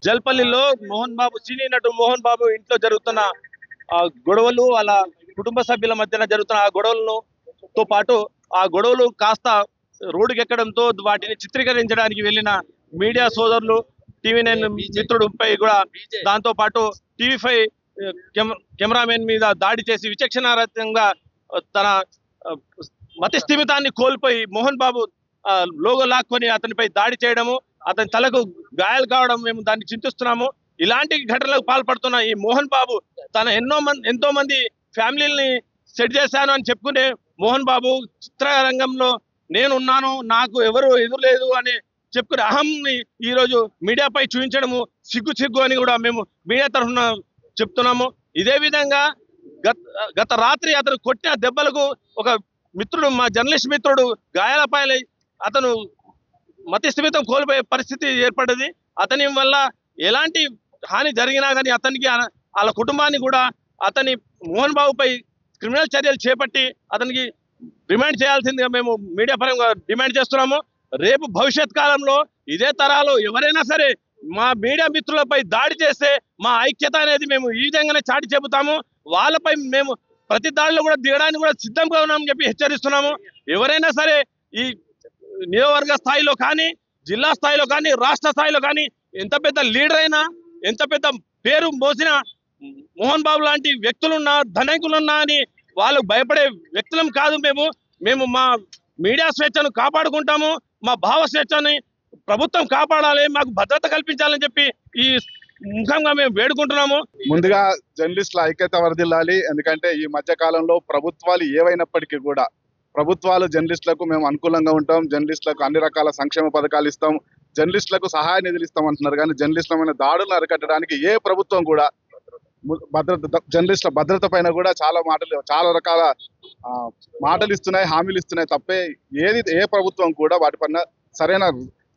జల్పల్లిలో మోహన్ బాబు సినీ నటు మోహన్ బాబు ఇంట్లో జరుగుతున్న గొడవలు వాళ్ళ కుటుంబ సభ్యుల మధ్యన జరుగుతున్న ఆ గొడవలను తో పాటు ఆ గొడవలు కాస్త రోడ్డుకి ఎక్కడంతో వాటిని చిత్రీకరించడానికి వెళ్ళిన మీడియా సోదరులు టీవీ9 మిత్రుడిపై కూడా దాంతో పాటు టీవీ5 కెమెరామెన్ మీద దాడి చేసి విచక్షణారహితంగా తన మతి స్థిమితాన్ని కోల్పోయి మోహన్ బాబు లోగో లాక్కొని అతనిపై దాడి చేయడము, అతని తలకు గాయాలు కావడం మేము దాన్ని చింతిస్తున్నాము. ఇలాంటి ఘటనలకు పాల్పడుతున్న ఈ మోహన్ బాబు తన ఎంతో మంది ఫ్యామిలీని సెట్ చేశాను అని చెప్పుకునే మోహన్ బాబు చిత్రరంగంలో నేనున్నాను, నాకు ఎవరు ఎదురులేదు అని చెప్పుకునే అహంని ఈరోజు మీడియాపై చూపించడము సిగ్గు అని కూడా మేము మీడియా తరఫున చెప్తున్నాము. ఇదే విధంగా గత రాత్రి అతను కొట్టిన దెబ్బలకు ఒక మిత్రుడు, మా జర్నలిస్ట్ మిత్రుడు గాయాలపాలై అతను మతి స్థిమితం కోల్పోయే పరిస్థితి ఏర్పడ్డది. అతని వల్ల ఎలాంటి హాని జరిగినా కానీ అతనికి వాళ్ళ కుటుంబాన్ని కూడా అతని మోహన్ బాబుపై క్రిమినల్ చర్యలు చేపట్టి అతనికి రిమాండ్ చేయాల్సిందిగా మేము మీడియా పరంగా డిమాండ్ చేస్తున్నాము. రేపు భవిష్యత్ కాలంలో ఇదే తరాలు ఎవరైనా సరే మా మీడియా మిత్రులపై దాడి చేస్తే మా ఐక్యత అనేది మేము ఈ విధంగానే చాటి చెబుతాము. వాళ్ళపై మేము ప్రతి దాడిలో కూడా దిగడానికి కూడా సిద్ధంగా ఉన్నామని చెప్పి హెచ్చరిస్తున్నాము. ఎవరైనా సరే ఈ నియోజకవర్గ స్థాయిలో కానీ, జిల్లా స్థాయిలో కానీ, రాష్ట్ర స్థాయిలో కానీ ఎంత పెద్ద లీడర్ అయినా, ఎంత పెద్ద పేరు మోసిన మోహన్ బాబు లాంటి వ్యక్తులున్నా, ధనికులున్నా అని వాళ్ళు భయపడే వ్యక్తులం కాదు. మేము మా మీడియా స్వేచ్ఛను కాపాడుకుంటాము. మా భావ స్వేచ్ఛని ప్రభుత్వం కాపాడాలి, మాకు భద్రత కల్పించాలని చెప్పి ఈ ముఖంగా మేము వేడుకుంటున్నాము. ముందుగా జర్నలిస్టుల ఐక్యత వర్ధిల్లాలి. ఎందుకంటే ఈ మధ్య కాలంలో ప్రభుత్వాలు ఏవైనప్పటికీ కూడా ప్రభుత్వాలు జర్నలిస్టులకు మేము అనుకూలంగా ఉంటాం, జర్నలిస్టులకు అన్ని రకాల సంక్షేమ పథకాలు ఇస్తాం, జర్నలిస్టులకు సహాయ నిధులు ఇస్తాం అంటున్నారు. కానీ జర్నలిస్టులమైన దాడులను అరికట్టడానికి ఏ ప్రభుత్వం కూడా జర్నలిస్టుల భద్రత పైన కూడా చాలా రకాల మాటలు ఇస్తున్నాయి, హామీలు ఇస్తున్నాయి తప్పే ఏ ప్రభుత్వం కూడా వాటిపైన సరైన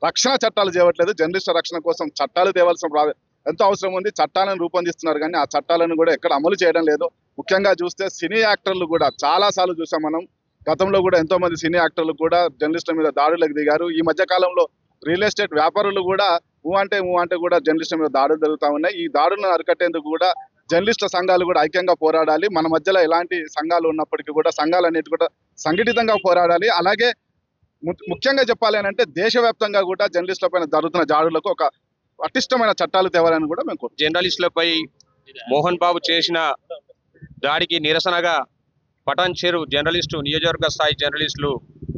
రక్షణ చట్టాలు చేయట్లేదు. జర్నలిస్టుల రక్షణ కోసం చట్టాలు తేవాల్సిన ఎంతో అవసరం ఉంది. చట్టాలను రూపొందిస్తున్నారు కానీ ఆ చట్టాలను కూడా ఎక్కడ అమలు చేయడం లేదు. ముఖ్యంగా చూస్తే సినీ యాక్టర్లు కూడా చాలా సార్లు చూసాం మనం. గతంలో కూడా ఎంతో మంది సినీ యాక్టర్లు కూడా జర్నలిస్టుల మీద దాడులకు దిగారు. ఈ మధ్య కాలంలో రియల్ ఎస్టేట్ వ్యాపారులు కూడా ఊ అంటే కూడా జర్నలిస్టుల మీద దాడులు జరుగుతూ ఉన్నాయి. ఈ దాడులను అరికట్టేందుకు కూడా జర్నలిస్టుల సంఘాలు కూడా ఐక్యంగా పోరాడాలి. మన మధ్యలో ఎలాంటి సంఘాలు ఉన్నప్పటికీ కూడా సంఘాలన్నిటి కూడా సంఘటితంగా పోరాడాలి. అలాగే ముఖ్యంగా చెప్పాలి అని అంటే దేశవ్యాప్తంగా కూడా జర్నలిస్టుల పైన జరుగుతున్న దాడులకు ఒక పటిష్టమైన చట్టాలు తేవాలని కూడా మేము జర్నలిస్టులపై మోహన్ బాబు చేసిన దాడికి నిరసనగా పటాన్ చెరు జర్నలిస్టు నియోజకవర్గ స్థాయి జర్నలిస్టులు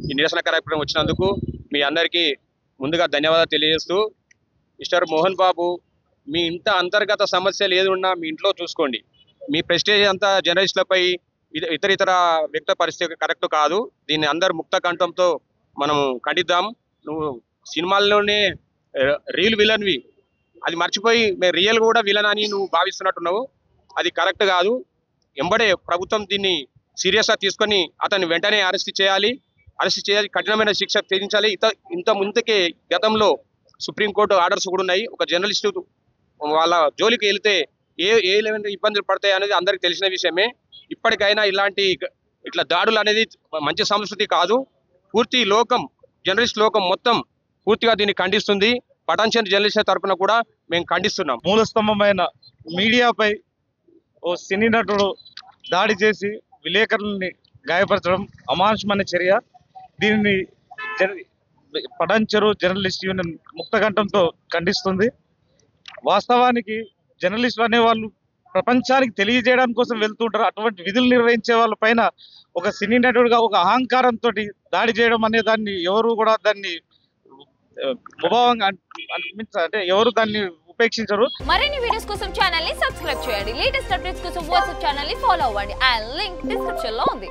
ఈ నిరసన కార్యక్రమం వచ్చినందుకు మీ అందరికీ ముందుగా ధన్యవాదాలు తెలియజేస్తూ, మిస్టర్ మోహన్ బాబు మీ ఇంత అంతర్గత సమస్యలు ఏది ఉన్నా మీ ఇంట్లో చూసుకోండి. మీ ప్రెస్టేజ్ అంతా జర్నలిస్టులపై ఇతర వ్యక్త పరిస్థితి కరెక్ట్ కాదు. దీన్ని అందరు ముక్త కంఠంతో మనం ఖండిద్దాం. నువ్వు సినిమాల్లోనే రియల్ విలన్వి, అది మర్చిపోయి మేము రియల్ కూడా విలన్ అని నువ్వు భావిస్తున్నట్టున్నావు. అది కరెక్ట్ కాదు. ఎంబడే ప్రభుత్వం దీన్ని సీరియస్గా తీసుకొని అతన్ని వెంటనే అరెస్ట్ చేయాలి, కఠినమైన శిక్ష విధించాలి. ఇంత ముందుకే గతంలో సుప్రీంకోర్టు ఆర్డర్స్ కూడా ఉన్నాయి. ఒక జర్నలిస్టు వాళ్ళ జోలికి వెళితే ఏ లెవెల్ ఇబ్బందులు పడతాయి అనేది అందరికి తెలిసిన విషయమే. ఇప్పటికైనా ఇట్లా దాడులు అనేది మంచి సంస్కృతి కాదు. పూర్తి లోకం, జర్నలిస్ట్ లోకం మొత్తం పూర్తిగా దీన్ని ఖండిస్తుంది. పటాన్ చెరు జర్నలిస్టుల తరఫున కూడా మేము ఖండిస్తున్నాం. మూల స్తంభమైన మీడియాపై ఓ సినీ నటుడు దాడి చేసి విలేకరులని గాయపరచడం అమానుషమైన చర్య. దీనిని పటాన్ చెరు జర్నలిస్ట్ యూనియన్ ముక్తకంఠంతో ఖండిస్తుంది. వాస్తవానికి జర్నలిస్టులు అనేవాళ్ళు ప్రపంచానికి తెలియజేయడానికి కోసం వెళ్తుంటారు. అటువంటి విధులు నిర్వహించే వాళ్ళ పైన ఒక సినీ నటుడుగా ఒక అహంకారంతో దాడి చేయడం అనే దాన్ని ఎవరు కూడా దాన్ని ముభావంగా అంటే ఎవరు దాన్ని ఉపేక్షించరు. మరిన్ని వీడియోస్ కోసం ఛానల్ ని సబ్స్క్రైబ్ చేయండి. లేటెస్ట్ అప్డేట్స్ కోసం వాట్సాప్ ఛానల్ ని ఫాలో అవ్వండి. ఆ లింక్ డిస్క్రిప్షన్ లో ఉంది.